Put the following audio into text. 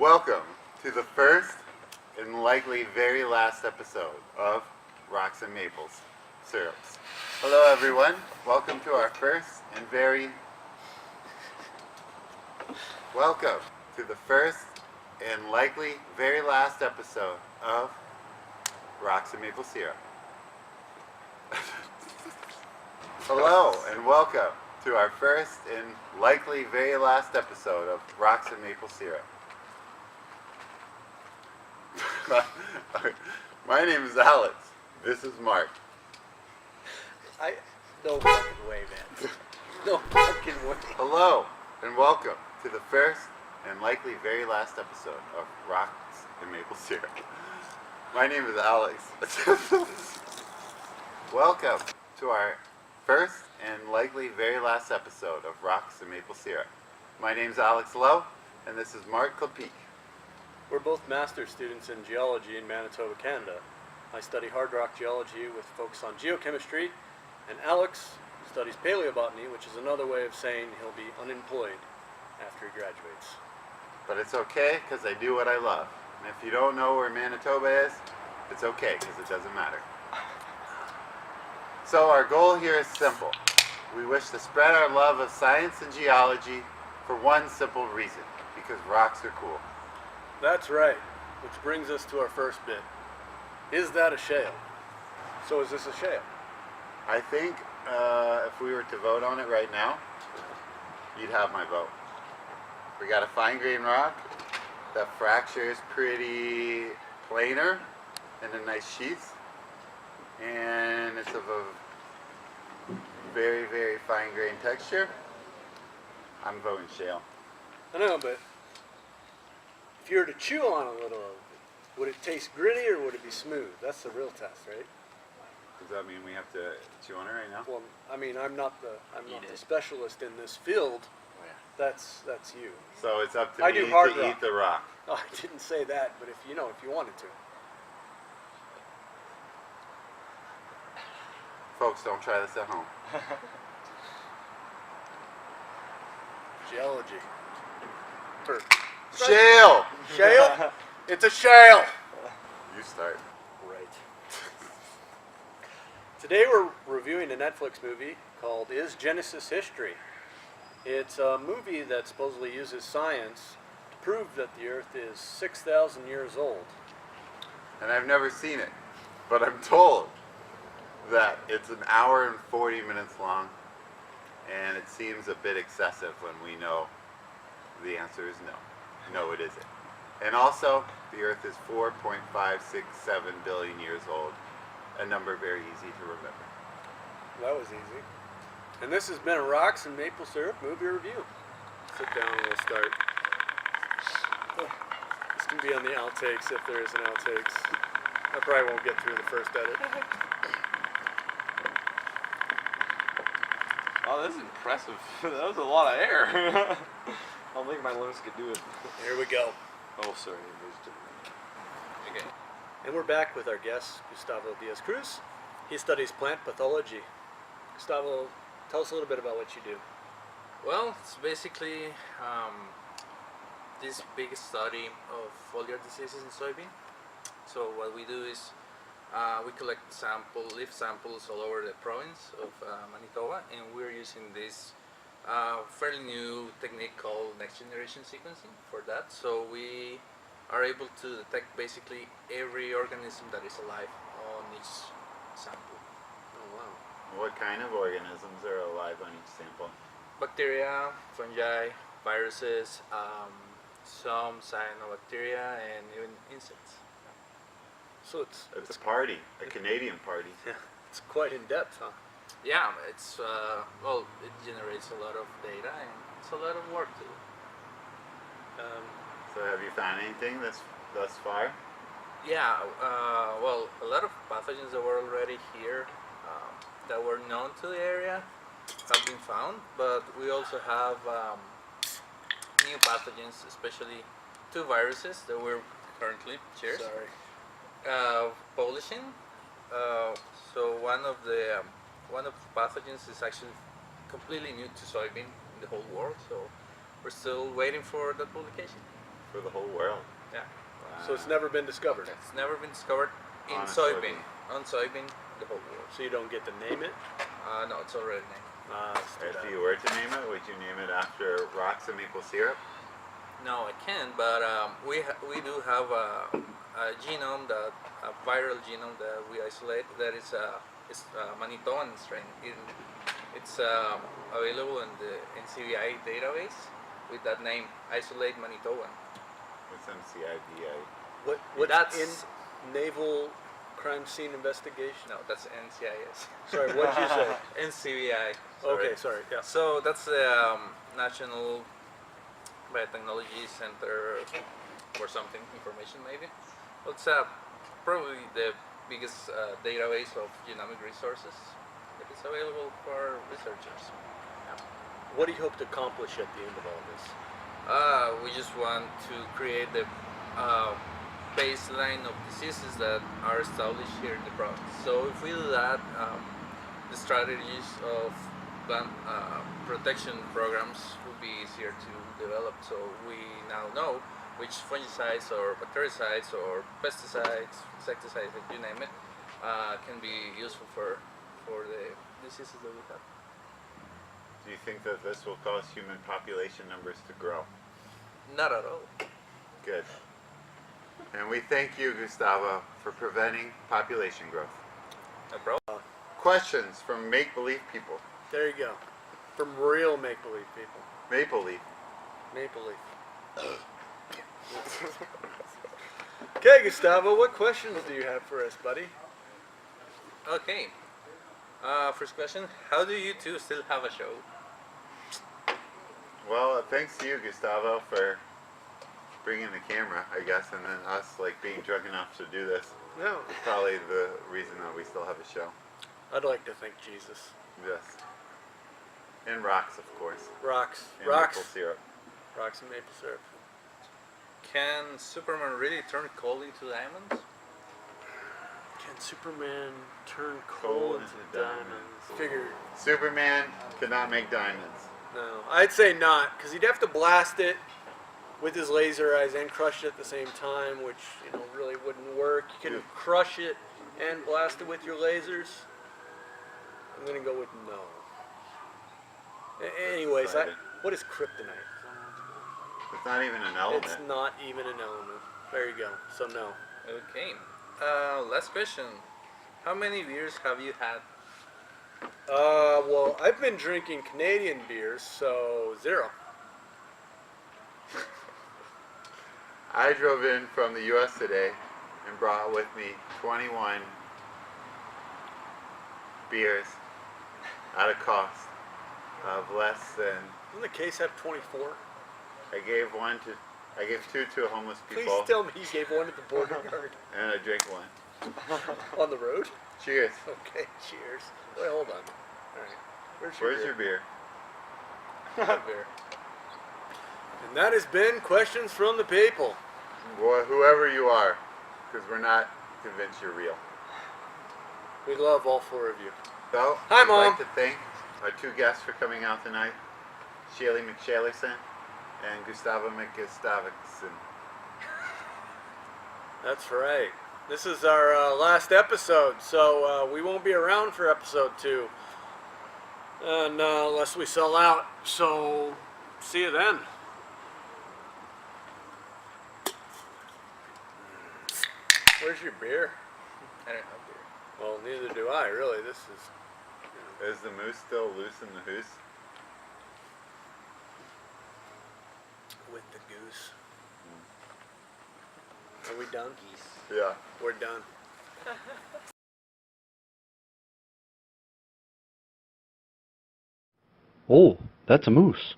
Welcome to the first and likely very last episode of Rocks and Maples Syrups. Hello everyone, welcome to our first and very welcome to the first and likely very last episode of Rocks and Maple Syrup. Hello and welcome to our first and likely very last episode of Rocks and Maple Syrup. My name is Alex. This is Mark. No fucking way, man. No fucking way. Hello and welcome to the first and likely very last episode of Rocks and Maple Syrup. My name is Alex. Welcome to our first and likely very last episode of Rocks and Maple Syrup. My name is Alex Lowe, and this is Mark Klapik. We're both master's students in geology in Manitoba, Canada. I study hard rock geology with focus on geochemistry, and Alex studies paleobotany, which is another way of saying he'll be unemployed after he graduates. But it's okay, because I do what I love. And if you don't know where Manitoba is, it's okay, because it doesn't matter. So our goal here is simple. We wish to spread our love of science and geology for one simple reason, because rocks are cool. That's right, which brings us to our first bit. Is that a shale? So is this a shale? I think if we were to vote on it right now, you'd have my vote. We got a fine grain rock. The fracture is pretty planar and a nice sheath. And it's of a very, very fine grain texture. I'm voting shale. I know, but if you were to chew on a little of it, would it taste gritty or would it be smooth? That's the real test, right? Does that mean we have to chew on it right now? Well, I mean, I'm not the specialist in this field. Oh, yeah. That's you. So it's up to I me do hard to rock. eat the rock. Oh, I didn't say that, but if you wanted to. Folks, don't try this at home. Geology. Shale! Shale? It's a shale. You start. Right. Today we're reviewing a Netflix movie called Is Genesis History? It's a movie that supposedly uses science to prove that the Earth is 6,000 years old. And I've never seen it, but I'm told that it's an hour and 40 minutes long, and it seems a bit excessive when we know the answer is no. No, it isn't. And also, the Earth is 4.567 billion years old, a number very easy to remember. That was easy. And this has been a Rocks and Maple Syrup movie review. Sit down and we'll start. This can be on the outtakes if there is an outtakes. I probably won't get through the first edit. Oh, this is impressive. That was a lot of air. I don't think my lungs could do it. Here we go. Oh, sorry. Okay. And we're back with our guest, Gustavo Diaz-Cruz. He studies plant pathology. Gustavo, tell us a little bit about what you do. Well, it's basically this big study of foliar diseases in soybean. So what we do is we collect leaf samples all over the province of Manitoba, and we're using this fairly new technique called next generation sequencing for that. So we are able to detect basically every organism that is alive on each sample. Oh, wow. What kind of organisms are alive on each sample? Bacteria, fungi, viruses, some cyanobacteria, and even insects. So It's a party, a Canadian party. it's quite in depth, huh? Yeah, it's it generates a lot of data and it's a lot of work to do. So have you found anything thus far? Yeah, a lot of pathogens that were already here, that were known to the area, have been found, but we also have new pathogens, especially two viruses that we're currently publishing. So one of the pathogens is actually completely new to soybean in the whole world. So we're still waiting for that publication. for the whole world. Yeah. So it's never been discovered. It's never been discovered in On a soybean. On soybean, the whole world. So you don't get to name it? No, it's already named. Let's do If that. you were to name it, would you name it after rocks and maple syrup? No, I can't. But we do have a genome, a viral genome that we isolate. That is it's Manitoban strain. It's available in the NCBI database with that name, Isolate Manitoban. What's MCIBI? What's That's- in Naval Crime Scene Investigation? No, that's NCIS. Sorry, what did you say? NCBI. Okay, sorry. Yeah. So that's the National Biotechnology Center or something, information maybe. Well, it's probably the biggest database of genomic resources that is available for researchers. What do you hope to accomplish at the end of all this? We just want to create the baseline of diseases that are established here in the province. So if we do that, the strategies of plant protection programs will be easier to develop. So we now know which fungicides or bactericides or pesticides, insecticides, you name it, can be useful for the diseases that we have. Do you think that this will cause human population numbers to grow? Not at all. Good. And we thank you, Gustavo, for preventing population growth. No problem. Questions from make-believe people. There you go. From real make-believe people. Maple Leaf. Maple Leaf. Okay, Gustavo, what questions do you have for us, buddy? Okay. First question: how do you two still have a show? Well, thanks to you, Gustavo, for bringing the camera, I guess, and then us like being drunk enough to do this. No. It's probably the reason that we still have a show. I'd like to thank Jesus. Yes. And rocks, of course. Rocks. And Rocks. maple syrup. Rocks and maple syrup. Can Superman really turn coal into diamonds? Can Superman turn coal into diamonds? Figure. Superman could not make diamonds. No. I'd say not, because he'd have to blast it with his laser eyes and crush it at the same time, which, really wouldn't work. You can Yeah. crush it and blast it with your lasers. I'm going to go with no. Anyways, Decided. what is kryptonite? It's not even an element. It's not even an element. There you go. So no. Okay. Last question: how many beers have you had? Well, I've been drinking Canadian beers, so 0. I drove in from the U.S. today and brought with me 21 beers at a cost of less than. Doesn't the case have 24? I gave 2 to homeless Please people, tell me you gave one at the border guard and I drank 1. on the road. Cheers. Okay, cheers. Wait, hold on. All right. Where's your beer? Beer. And that has been Questions from the People. Well, whoever you are, because we're not convinced you're real. We love all 4 of you. So, Hi, I'd Mom. like to thank our 2 guests for coming out tonight, Shaley McShalerson and Gustavo McGustavicson. That's right. This is our last episode, so we won't be around for episode 2. And unless we sell out. So, see you then. Where's your beer? I don't have beer. Well, neither do I, really. This is... Is the moose still loose in the hoose? with the goose. Are we done? Yeah. We're done. Oh, that's a moose.